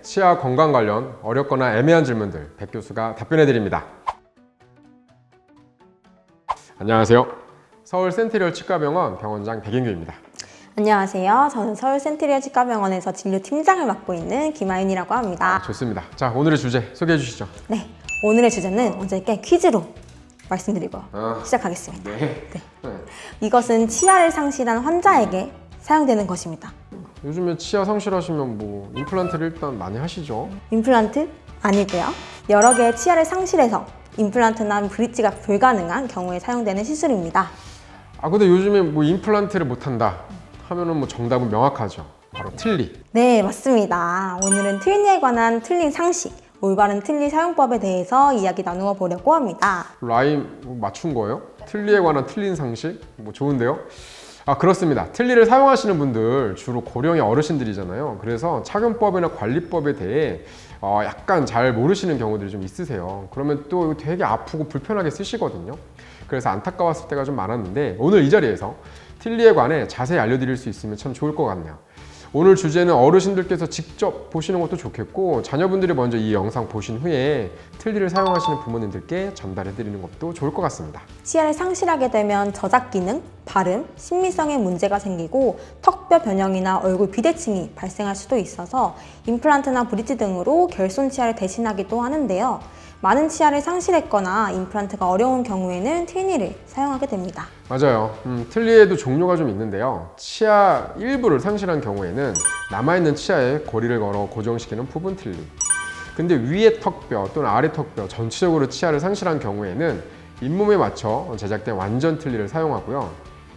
치아 건강 관련 어렵거나 애매한 질문들 백 교수가 답변해 드립니다. 안녕하세요. 서울 센트리얼 치과병원 병원장 백인규입니다. 안녕하세요. 저는 서울 센트리얼 치과병원에서 진료팀장을 맡고 있는 김아윤이라고 합니다. 좋습니다. 자, 오늘의 주제 소개해 주시죠. 네, 오늘의 주제는 먼저 이렇게 퀴즈로 말씀드리고 시작하겠습니다. 네. 이것은 치아를 상실한 환자에게 사용되는 것입니다. 요즘에 치아 상실하시면 뭐 임플란트를 일단 많이 하시죠. 임플란트? 아니고요. 여러 개의 치아를 상실해서 임플란트나 브릿지가 불가능한 경우에 사용되는 시술입니다. 근데 요즘에 뭐 임플란트를 못 한다 하면은 뭐 정답은 명확하죠. 바로 틀니. 네, 맞습니다. 오늘은 틀니에 관한 틀린 상식, 올바른 틀니 사용법에 대해서 이야기 나누어 보려고 합니다. 라임 맞춘 거예요? 틀니에 관한 틀린 상식? 뭐 좋은데요? 그렇습니다. 틀니를 사용하시는 분들 주로 고령의 어르신들이잖아요. 그래서 착용법이나 관리법에 대해 약간 잘 모르시는 경우들이 좀 있으세요. 그러면 또 되게 아프고 불편하게 쓰시거든요. 그래서 안타까웠을 때가 좀 많았는데 오늘 이 자리에서 틀니에 관해 자세히 알려드릴 수 있으면 참 좋을 것 같네요. 오늘 주제는 어르신들께서 직접 보시는 것도 좋겠고 자녀분들이 먼저 이 영상 보신 후에 틀니를 사용하시는 부모님들께 전달해 드리는 것도 좋을 것 같습니다. 치아를 상실하게 되면 저작 기능, 발음, 심미성에 문제가 생기고 턱뼈 변형이나 얼굴 비대칭이 발생할 수도 있어서 임플란트나 브릿지 등으로 결손 치아를 대신하기도 하는데요. 많은 치아를 상실했거나 임플란트가 어려운 경우에는 틀니를 사용하게 됩니다. 맞아요. 틀니에도 종류가 좀 있는데요. 치아 일부를 상실한 경우에는 남아있는 치아에 고리를 걸어 고정시키는 부분 틀니. 근데 위의 턱뼈 또는 아래 턱뼈 전체적으로 치아를 상실한 경우에는 잇몸에 맞춰 제작된 완전 틀니를 사용하고요.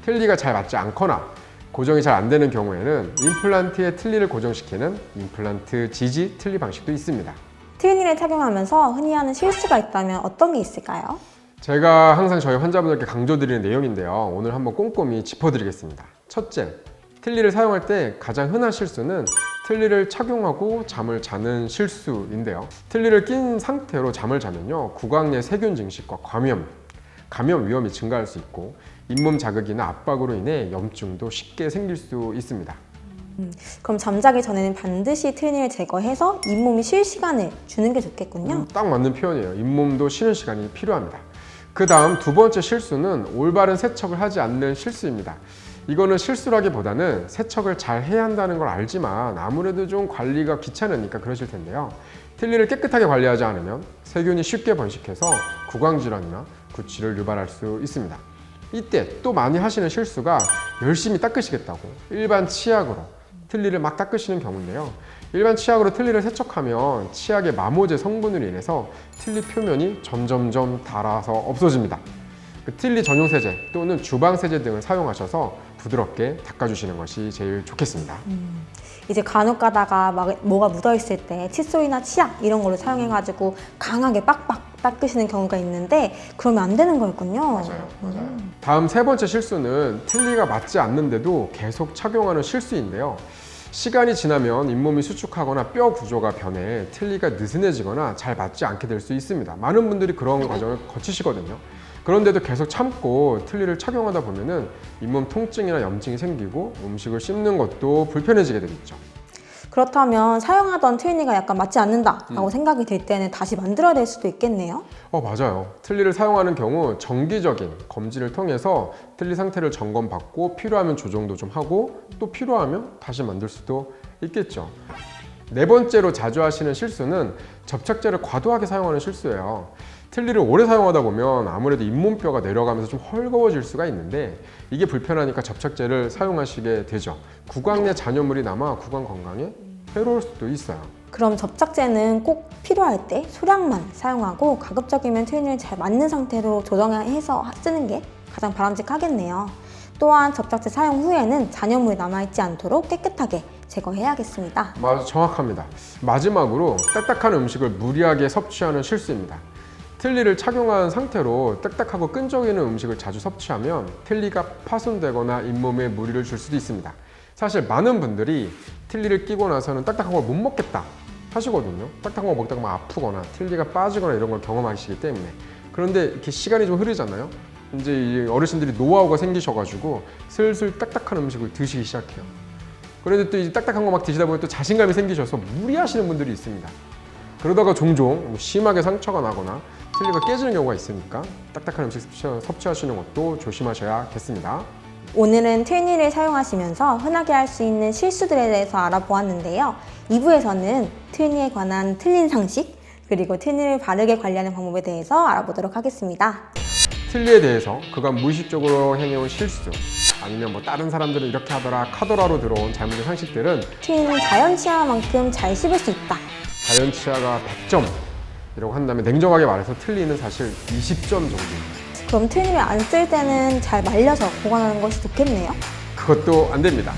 틀니가 잘 맞지 않거나 고정이 잘 안 되는 경우에는 임플란트에 틀니를 고정시키는 임플란트 지지 틀니 방식도 있습니다. 틀니를 착용하면서 흔히 하는 실수가 있다면 어떤 게 있을까요? 제가 항상 저희 환자분들께 강조드리는 내용인데요. 오늘 한번 꼼꼼히 짚어드리겠습니다. 첫째, 틀니를 사용할 때 가장 흔한 실수는 틀니를 착용하고 잠을 자는 실수인데요. 틀니를 낀 상태로 잠을 자면요. 구강 내 세균 증식과 감염 위험이 증가할 수 있고 잇몸 자극이나 압박으로 인해 염증도 쉽게 생길 수 있습니다. 그럼 잠자기 전에는 반드시 틀니를 제거해서 잇몸이 쉴 시간을 주는 게 좋겠군요. 딱 맞는 표현이에요. 잇몸도 쉬는 시간이 필요합니다. 그 다음 두 번째 실수는 올바른 세척을 하지 않는 실수입니다. 이거는 실수라기보다는 세척을 잘 해야 한다는 걸 알지만 아무래도 좀 관리가 귀찮으니까 그러실 텐데요. 틀니를 깨끗하게 관리하지 않으면 세균이 쉽게 번식해서 구강질환이나 구취를 유발할 수 있습니다. 이때 또 많이 하시는 실수가 열심히 닦으시겠다고 일반 치약으로 틀니를 막 닦으시는 경우인데요. 일반 치약으로 틀니를 세척하면 치약의 마모제 성분으로 인해서 틀니 표면이 점점점 닳아서 없어집니다. 틀니 전용 세제 또는 주방 세제 등을 사용하셔서 부드럽게 닦아주시는 것이 제일 좋겠습니다. 이제 간혹 가다가 뭐가 묻어있을 때 칫솔이나 치약 이런 거를 사용해가지고 강하게 빡빡 닦으시는 경우가 있는데 그러면 안 되는 거였군요. 맞아요. 다음 세 번째 실수는 틀니가 맞지 않는데도 계속 착용하는 실수인데요. 시간이 지나면 잇몸이 수축하거나 뼈 구조가 변해 틀니가 느슨해지거나 잘 맞지 않게 될 수 있습니다. 많은 분들이 그런 과정을 거치시거든요. 그런데도 계속 참고 틀니를 착용하다 보면은 잇몸 통증이나 염증이 생기고 음식을 씹는 것도 불편해지게 되겠죠. 그렇다면 사용하던 틀니가 약간 맞지 않는다라고 생각이 들 때는 다시 만들어야 될 수도 있겠네요. 맞아요. 틀니를 사용하는 경우 정기적인 검진을 통해서 틀니 상태를 점검받고 필요하면 조정도 좀 하고 또 필요하면 다시 만들 수도 있겠죠. 네 번째로 자주 하시는 실수는 접착제를 과도하게 사용하는 실수예요. 틀니를 오래 사용하다 보면 아무래도 잇몸뼈가 내려가면서 좀 헐거워질 수가 있는데 이게 불편하니까 접착제를 사용하시게 되죠. 구강 내 잔여물이 남아 구강 건강에 해로울 수도 있어요. 그럼 접착제는 꼭 필요할 때 소량만 사용하고 가급적이면 틀니를 잘 맞는 상태로 조정해서 쓰는 게 가장 바람직하겠네요. 또한 접착제 사용 후에는 잔여물이 남아있지 않도록 깨끗하게 제거해야겠습니다. 정확합니다. 마지막으로 딱딱한 음식을 무리하게 섭취하는 실수입니다. 틀니를 착용한 상태로 딱딱하고 끈적이는 음식을 자주 섭취하면 틀니가 파손되거나 잇몸에 무리를 줄 수도 있습니다. 사실 많은 분들이 틀니를 끼고 나서는 딱딱한 걸 못 먹겠다 하시거든요. 딱딱한 거 먹다가 막 아프거나 틀니가 빠지거나 이런 걸 경험하시기 때문에. 그런데 이렇게 시간이 좀 흐르잖아요. 이제 어르신들이 노하우가 생기셔가지고 슬슬 딱딱한 음식을 드시기 시작해요. 그런데 또 이 딱딱한 거 막 드시다 보면 또 자신감이 생기셔서 무리하시는 분들이 있습니다. 그러다가 종종 심하게 상처가 나거나 틀니가 깨지는 경우가 있으니까 딱딱한 음식 섭취하시는 것도 조심하셔야겠습니다. 오늘은 트윈니를 사용하시면서 흔하게 할 수 있는 실수들에 대해서 알아보았는데요. 2부에서는 트윈니에 관한 틀린 상식, 그리고 트윈니를 바르게 관리하는 방법에 대해서 알아보도록 하겠습니다. 틀니에 대해서 그간 무의식적으로 행해온 실수, 아니면 뭐 다른 사람들은 이렇게 하더라, 카더라로 들어온 잘못된 상식들은 트윈니는 자연 치아만큼 잘 씹을 수 있다. 자연 치아가 100점 이라고 한다면 냉정하게 말해서 틀니는 사실 20점 정도입니다. 그럼 트윈니를 안 쓸 때는 잘 말려서 보관하는 것이 좋겠네요. 그것도 안 됩니다.